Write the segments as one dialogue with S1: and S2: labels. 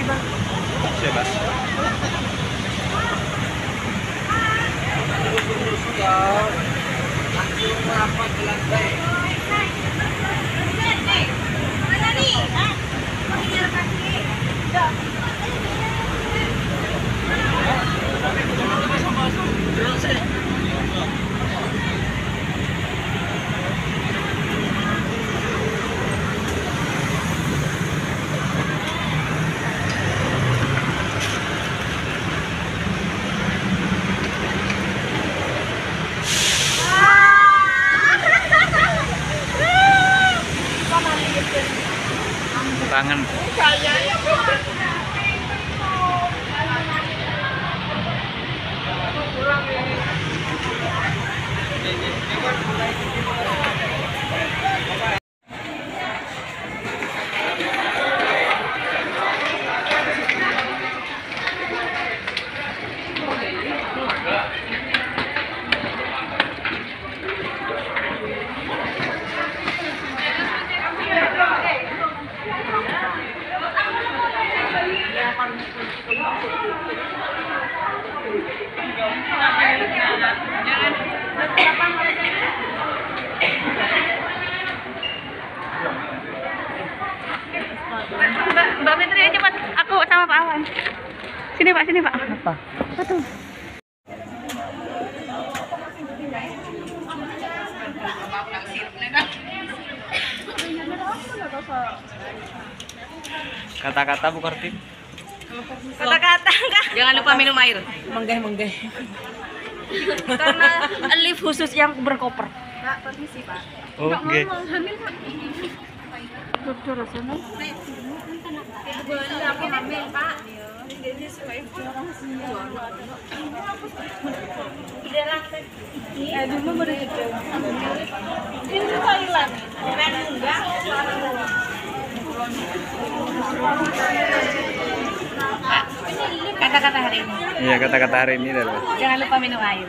S1: Bebas. Tangan.
S2: Mbak Fitri cepat, aku sama Pak Awan. Sini Pak, sini Pak.
S1: Apa?
S2: Betul.
S1: Kata-kata Bu Kartip.
S2: Kata-kata enggak?
S3: Jangan lupa minum air.
S2: Menggeh. Karena lift khusus yang berkoper.
S3: Pak, permisi Pak.
S1: Oh, oke.
S2: Hamil Pak. Dokter rasanya.
S3: Aku hamil Pak.
S2: Dulu begitu. Ini Thailand.
S3: Kata-kata hari ini.
S1: Iya, kata-kata hari ini adalah.
S3: Jangan lupa minum air.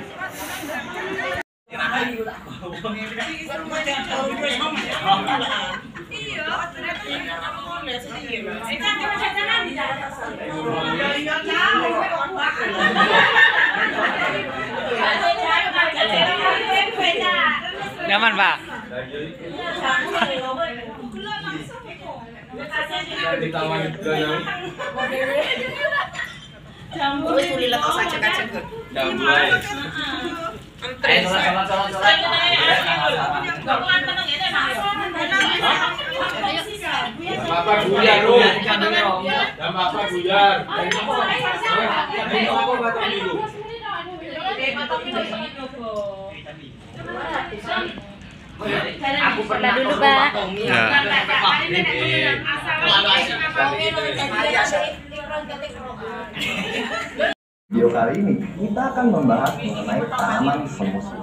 S1: Nyaman, Pak?
S4: Bapak buyar lu. Dan Bapak buyar.
S3: Aku pernah dulu Pak.
S1: Ya.
S5: Video kali ini kita akan membahas mengenai tanaman semusim.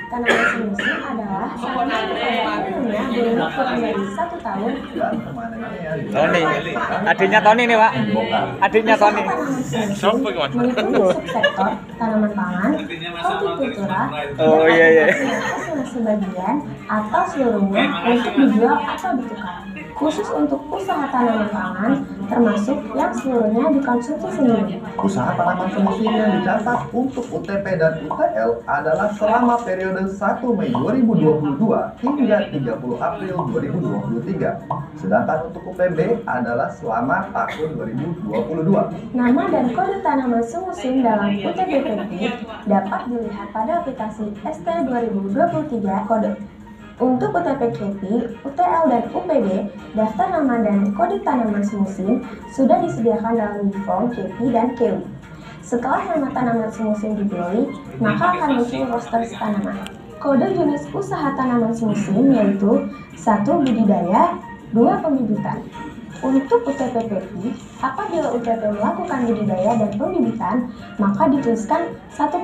S6: Tanaman semusim adalah tanaman yang umumnya berumur kurang dari 1 tahun.
S5: Dan pemanenannya
S1: Tony, adiknya Tony nih, Pak. Adiknya Tony.
S6: Mengikuti subsektor tanaman pangan, hortikultura,
S1: Oh,
S6: dan
S1: iya.
S6: aplikasi sebagian atau seluruhnya untuk dijual atau ditukar. Khusus untuk usaha tanaman pangan, termasuk yang seluruhnya dikonsumsi sendiri.
S5: Usaha tanaman semusim yang dicatat untuk UTP dan UTL adalah selama periode 1 Mei 2022 hingga 30 April 2023. Sedangkan untuk UPB adalah selama tahun 2022.
S6: Nama dan kode tanaman semusim dalam UTBPP dapat dilihat pada aplikasi ST 2023 kode. Untuk UTP-KP, UTL, dan UPB, daftar nama dan kode tanaman semusim sudah disediakan dalam form KP dan KW. Setelah nama tanaman semusim dipilih, maka akan muncul roster tanaman. Kode jenis usaha tanaman semusim yaitu 1. Budidaya, 2. Pembibitan. Untuk UTP-KP, apabila UTP melakukan budidaya dan pembibitan, maka dituliskan 1,2.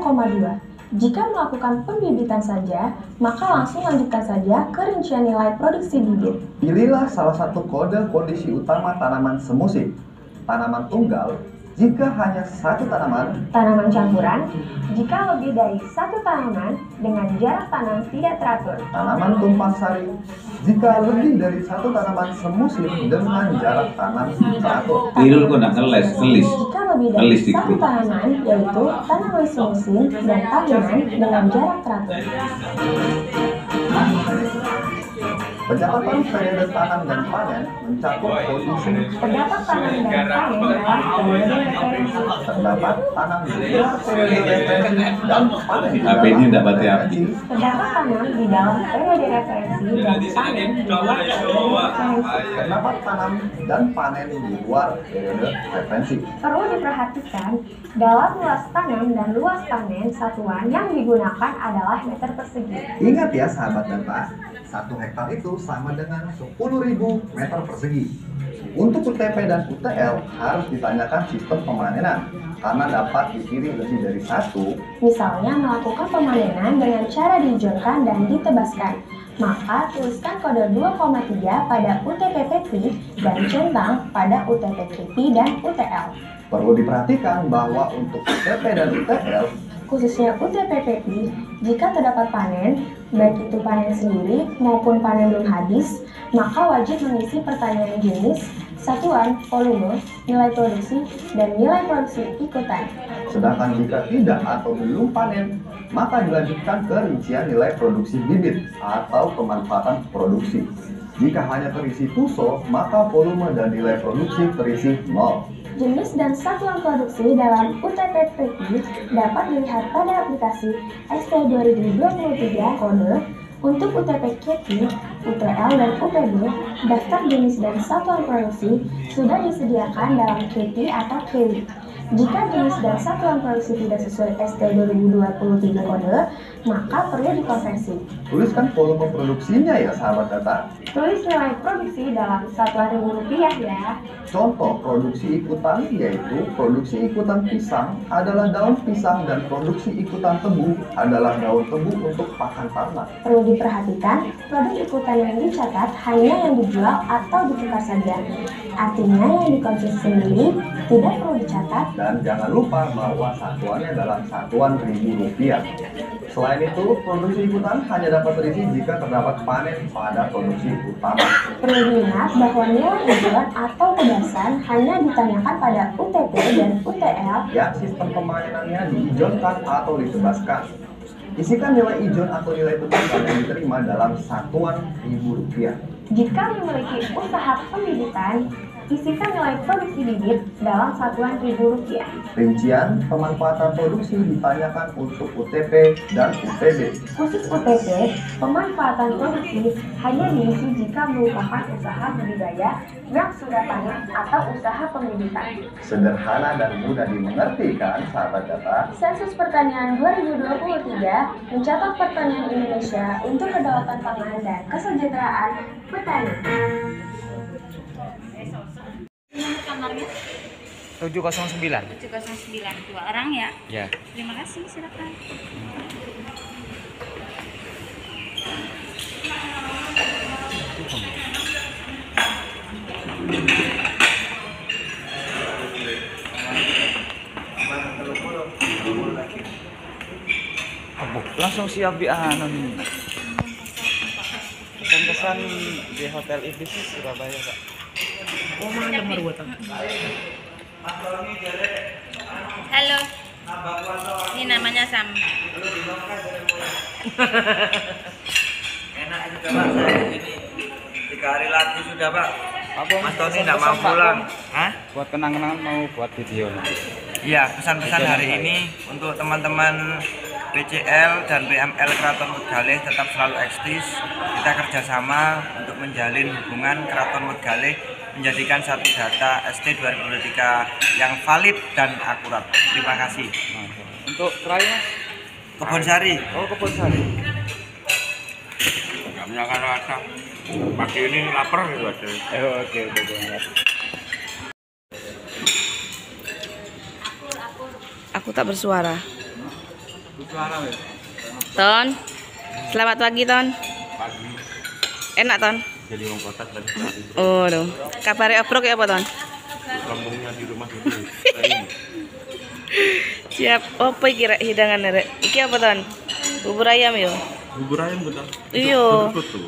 S6: Jika melakukan pembibitan saja, maka langsung lanjutkan saja ke rincian nilai produksi bibit.
S5: Pilihlah salah satu kode kondisi utama tanaman semusim. Tanaman tunggal, Jika hanya satu tanaman,
S6: Tanaman campuran, jika lebih dari satu tanaman dengan jarak tanam tidak teratur.
S5: tanaman tumpang sari. Jika lebih dari satu tanaman semusim dengan jarak tanam teratur.
S7: Irul kok nak ngeles.
S6: Jika lebih dari
S7: Ngelis dikit.
S6: satu tanaman, yaitu tanaman semusim dan tahunan dengan jarak teratur.
S5: Pencatatan periode tanam dan panen mencakup kondisi
S6: Terdapat tanam dan panen dalam periode referensi.
S5: terdapat tanam di luar periode referensi dan panen di dalam
S7: HP-nya nggak mati api.
S5: referensi.
S6: Terdapat tanam di dalam periode referensi dan panen di luar periode referensi.
S5: Terdapat tanam dan panen di luar periode referensi.
S6: Perlu diperhatikan, dalam luas tanam dan luas panen, satuan yang digunakan adalah meter persegi.
S5: Ingat ya sahabat data, 1 hektar itu sama dengan 10.000 meter persegi. Untuk UTP dan UTL harus ditanyakan sistem pemanenan karena dapat dipilih lebih dari satu.
S6: Misalnya melakukan pemanenan dengan cara dihijaukan dan ditebaskan. Maka tuliskan kode 2,3 pada UTP PP dan centang pada UTP KP dan UTL.
S5: Perlu diperhatikan bahwa untuk UTP dan UTL,
S6: Khususnya UTP PP, jika terdapat panen, baik itu panen sendiri maupun panen belum habis, maka wajib mengisi pertanyaan jenis, satuan, volume, nilai produksi, dan nilai produksi ikutan.
S5: sedangkan jika tidak atau belum panen, maka dilanjutkan ke rincian nilai produksi bibit atau pemanfaatan produksi. Jika hanya terisi puso, maka volume dan nilai produksi terisi 0.
S6: Jenis dan satuan produksi dalam UTP PP dapat dilihat pada aplikasi ST2023 kode. Untuk UTP KP, UTL, dan UPB, daftar jenis dan satuan produksi sudah disediakan dalam KP atau KW. Jika jenis dan satuan produksi tidak sesuai ST2023 kode, maka perlu dikonversi.
S5: Tuliskan volume produksinya ya sahabat data.
S6: Tulis nilai produksi dalam satuan rupiah ya.
S5: Contoh produksi ikutan yaitu produksi ikutan pisang adalah daun pisang dan produksi ikutan tebu adalah daun tebu untuk pakan ternak.
S6: Perlu diperhatikan, produk ikutan yang dicatat hanya yang dijual atau ditukar saja. Artinya yang dikonsumsi sendiri tidak perlu dicatat.
S5: Dan jangan lupa bahwa satuannya dalam satuan Rp1.000. Selain itu, produksi ikutan hanya dapat terisi jika terdapat panen pada produksi utama.
S6: Perlu diingat bahwa nilai ijon atau tebasan hanya ditanyakan pada UTP dan UTL.
S5: Yang sistem pemanenannya diijonkan atau ditebaskan. Isikan nilai ijon atau nilai tebasan yang diterima dalam satuan Rp1.000.
S6: Jika memiliki usaha pembibitan, isikan nilai produksi bibit dalam satuan Rp1.000.
S5: Rincian pemanfaatan produksi ditanyakan untuk UTP dan UPB.
S6: Khusus UTP, pemanfaatan produksi hanya diisi jika merupakan usaha budidaya yang sudah panen atau usaha pembibitan.
S5: Sederhana dan mudah dimengerti kan sahabat data?
S6: Sensus Pertanian 2023 mencatat pertanian Indonesia untuk kedaulatan pangan dan kesejahteraan petani.
S3: Kamarnya
S1: 709.
S3: 709, 2 orang ya.
S1: Ya.
S3: Terima kasih, silakan.
S1: Langsung siap di anu. Kesan di Hotel Ibis Surabaya, Pak.
S3: Halo. Ini namanya Sam.
S8: Enak juga Pak, saya di sini 3 hari lagi sudah Pak.
S1: Apa?
S8: Mas Tony tidak mau pulang. Hah?
S1: Buat kenang-kenangan mau buat video nanti.
S8: Iya, pesan-pesan hari ini untuk teman-teman PCL dan PML Keraton Wedgaleh tetap selalu eksis. Kita kerjasama untuk menjalin hubungan Keraton Wedgaleh menjadikan satu data ST2023 yang valid dan akurat. Terima kasih.
S1: Untuk terakhir Mas?
S8: Kebonsari.
S1: Oh, Kebonsari.
S4: Kami akan rasa pagi ini lapar gitu aja.
S1: Oke.
S3: Aku tak bersuara. Ton. Selamat pagi, Ton.
S4: Pagi.
S3: Enak, Ton.
S4: Jadi wong kotak tadi.
S3: Oh, aduh. Kabare obrok ya apa, Ton?
S4: Kampungnya di rumah dulu.
S3: Siap. Apa kira hidangan rek? Iki apa ton? Bubur ayam yo.
S4: Bubur ayam betul.
S3: Iyo.
S4: Bubur tuh.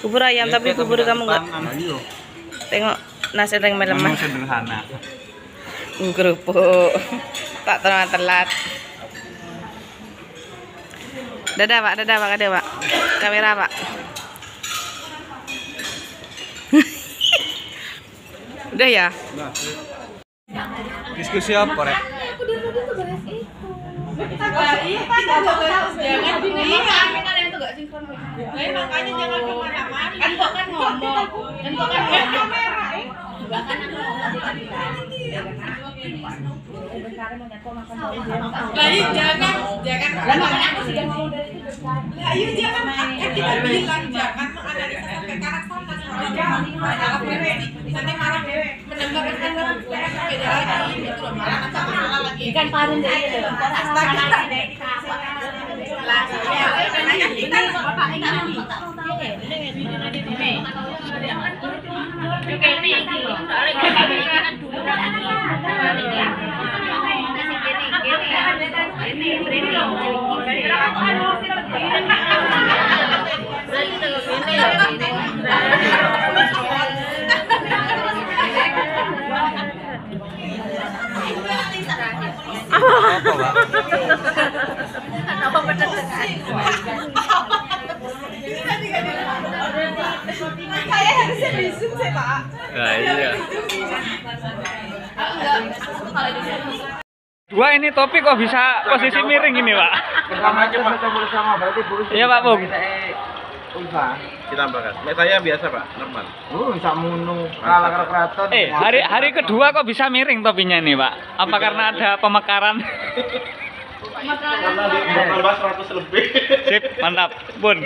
S3: Bubur ayam tapi bubur kamu enggak.
S4: Ayo.
S3: Tengok nasi yang melemah.
S1: Sederhana.
S3: Kerupuk. Tak telat. Dadah pak, ada pak. Kamera pak. Udah ya?
S1: Diskusi apa, Rek?
S2: Makanya jangan kemana-mana. Kan kok kan ngomong. Ikan panen deh.
S1: Apa, Pak? Nah, iya. Dua ini topi kok bisa posisi miring ini, Pak?
S8: Pertama aja Pak, kita boleh sama, berarti boleh.
S1: Iya, Pak Bung.
S4: Kita tambahkan. Saya biasa Pak, normal.
S8: Bisa munu. Kalah karo keraton.
S1: Hari kedua kok bisa miring topinya nih, Pak? Apa karena ada pemekaran?
S4: Karena di 100 lebih.
S1: Sip, mantap, Bun.